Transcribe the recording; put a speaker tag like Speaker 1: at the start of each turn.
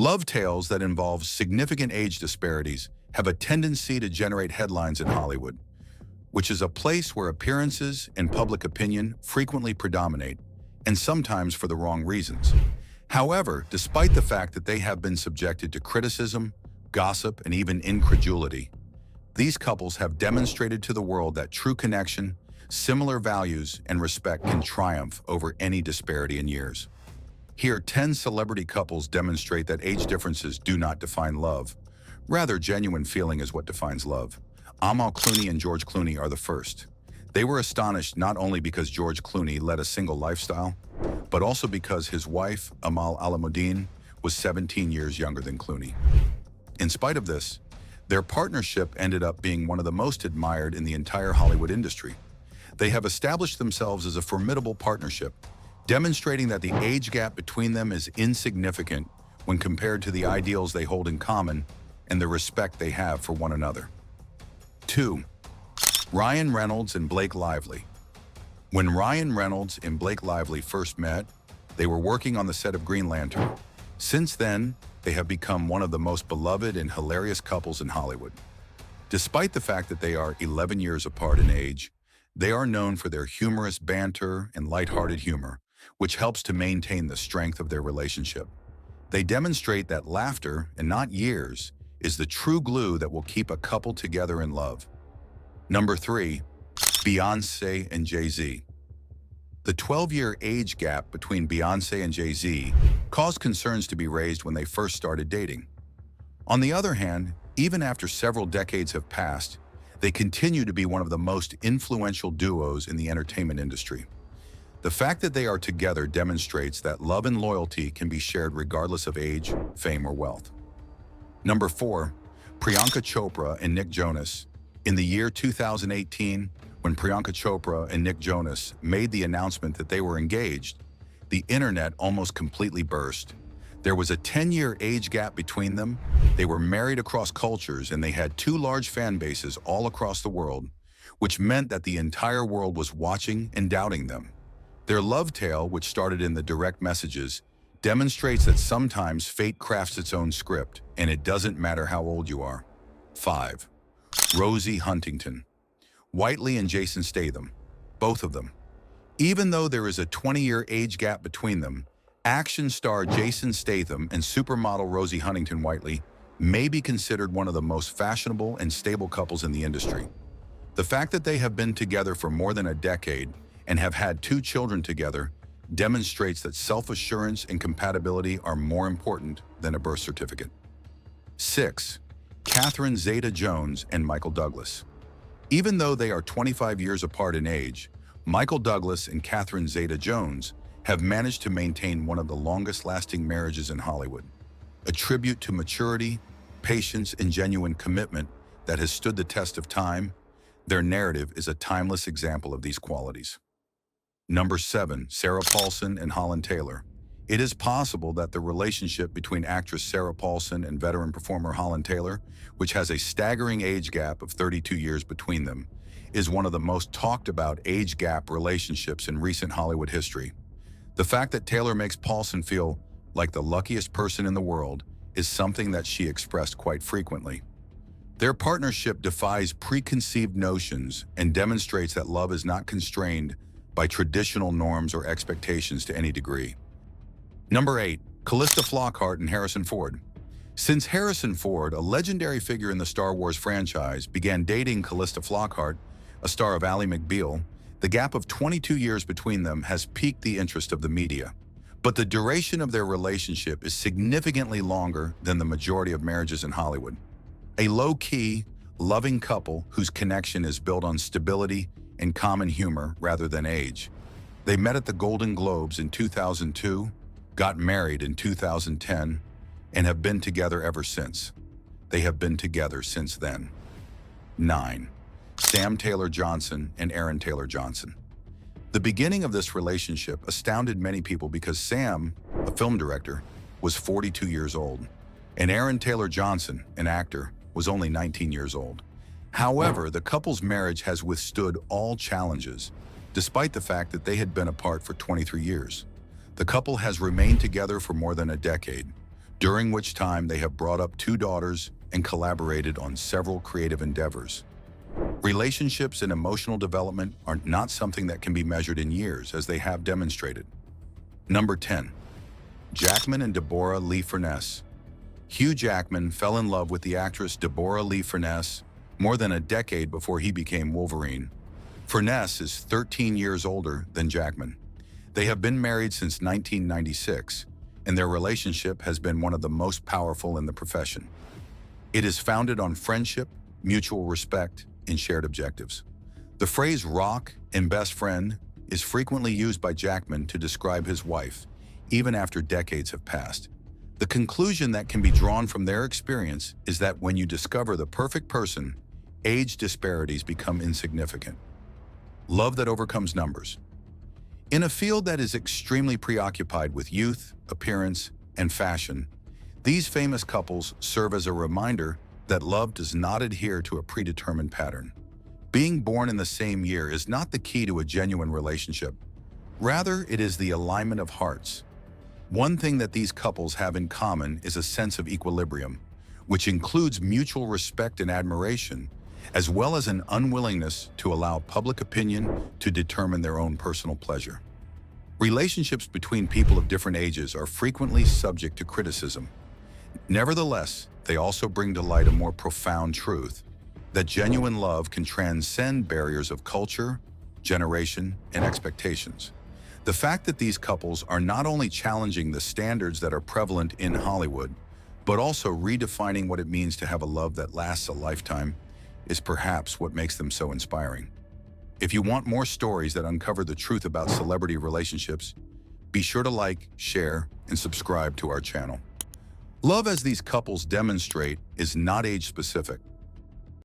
Speaker 1: Love tales that involve significant age disparities have a tendency to generate headlines in Hollywood, which is a place where appearances and public opinion frequently predominate, and sometimes for the wrong reasons. However, despite the fact that they have been subjected to criticism, gossip, and even incredulity, these couples have demonstrated to the world that true connection, similar values, and respect can triumph over any disparity in years. Here, 10 celebrity couples demonstrate that age differences do not define love. Rather, genuine feeling is what defines love. Amal Clooney and George Clooney are the first. They were astonished not only because George Clooney led a single lifestyle, but also because his wife, Amal Alamuddin, was 17 years younger than Clooney. In spite of this, their partnership ended up being one of the most admired in the entire Hollywood industry. They have established themselves as a formidable partnership, demonstrating that the age gap between them is insignificant when compared to the ideals they hold in common and the respect they have for one another. 2. Ryan Reynolds and Blake Lively. When Ryan Reynolds and Blake Lively first met, they were working on the set of Green Lantern. Since then, they have become one of the most beloved and hilarious couples in Hollywood. Despite the fact that they are 11 years apart in age, they are known for their humorous banter and lighthearted humor, which helps to maintain the strength of their relationship. They demonstrate that laughter, and not years, is the true glue that will keep a couple together in love. Number 3, Beyoncé and Jay-Z. The 12-year age gap between Beyoncé and Jay-Z caused concerns to be raised when they first started dating. On the other hand, even after several decades have passed, they continue to be one of the most influential duos in the entertainment industry. The fact that they are together demonstrates that love and loyalty can be shared regardless of age, fame, or wealth. Number 4, Priyanka Chopra and Nick Jonas. In the year 2018, when Priyanka Chopra and Nick Jonas made the announcement that they were engaged, the internet almost completely burst. There was a 10-year age gap between them, they were married across cultures, and they had 2 large fan bases all across the world, which meant that the entire world was watching and doubting them. Their love tale, which started in the direct messages, demonstrates that sometimes fate crafts its own script, and it doesn't matter how old you are. 5. Rosie Huntington. Whiteley and Jason Statham, both of them. Even though there is a 20-year age gap between them, action star Jason Statham and supermodel Rosie Huntington-Whiteley may be considered one of the most fashionable and stable couples in the industry. The fact that they have been together for more than a decade and have had 2 children together demonstrates that self-assurance and compatibility are more important than a birth certificate. 6. Catherine Zeta-Jones and Michael Douglas. Even though they are 25 years apart in age, Michael Douglas and Catherine Zeta-Jones have managed to maintain one of the longest-lasting marriages in Hollywood. A tribute to maturity, patience, and genuine commitment that has stood the test of time, their narrative is a timeless example of these qualities. Number 7, Sarah Paulson and Holland Taylor. It is possible that the relationship between actress Sarah Paulson and veteran performer Holland Taylor, which has a staggering age gap of 32 years between them, is one of the most talked about age gap relationships in recent Hollywood history. The fact that Taylor makes Paulson feel like the luckiest person in the world is something that she expressed quite frequently. Their partnership defies preconceived notions and demonstrates that love is not constrained by traditional norms or expectations to any degree. Number 8, Calista Flockhart and Harrison Ford. Since Harrison Ford, a legendary figure in the Star Wars franchise, began dating Calista Flockhart, a star of Ally McBeal, the gap of 22 years between them has piqued the interest of the media. But the duration of their relationship is significantly longer than the majority of marriages in Hollywood. A low-key, loving couple whose connection is built on stability and common humor rather than age. They met at the Golden Globes in 2002, got married in 2010, and have been together ever since. They have been together since then. 9. Sam Taylor Johnson and Aaron Taylor Johnson. The beginning of this relationship astounded many people because Sam, a film director, was 42 years old, and Aaron Taylor Johnson, an actor, was only 19 years old. However, the couple's marriage has withstood all challenges, despite the fact that they had been apart for 23 years. The couple has remained together for more than a decade, during which time they have brought up 2 daughters and collaborated on several creative endeavors. Relationships and emotional development are not something that can be measured in years, as they have demonstrated. Number 10. Jackman and Deborah Lee Furness. Hugh Jackman fell in love with the actress Deborah Lee Furness more than a decade before he became Wolverine. Furness is 13 years older than Jackman. They have been married since 1996, and their relationship has been one of the most powerful in the profession. It is founded on friendship, mutual respect, and shared objectives. The phrase rock and best friend is frequently used by Jackman to describe his wife, even after decades have passed. The conclusion that can be drawn from their experience is that when you discover the perfect person, age disparities become insignificant. Love that overcomes numbers. In a field that is extremely preoccupied with youth, appearance, and fashion, these famous couples serve as a reminder that love does not adhere to a predetermined pattern. Being born in the same year is not the key to a genuine relationship. Rather, it is the alignment of hearts. One thing that these couples have in common is a sense of equilibrium, which includes mutual respect and admiration, as well as an unwillingness to allow public opinion to determine their own personal pleasure. Relationships between people of different ages are frequently subject to criticism. Nevertheless, they also bring to light a more profound truth, that genuine love can transcend barriers of culture, generation, and expectations. The fact that these couples are not only challenging the standards that are prevalent in Hollywood, but also redefining what it means to have a love that lasts a lifetime is perhaps what makes them so inspiring. If you want more stories that uncover the truth about celebrity relationships, be sure to like, share, and subscribe to our channel. Love, as these couples demonstrate, is not age-specific.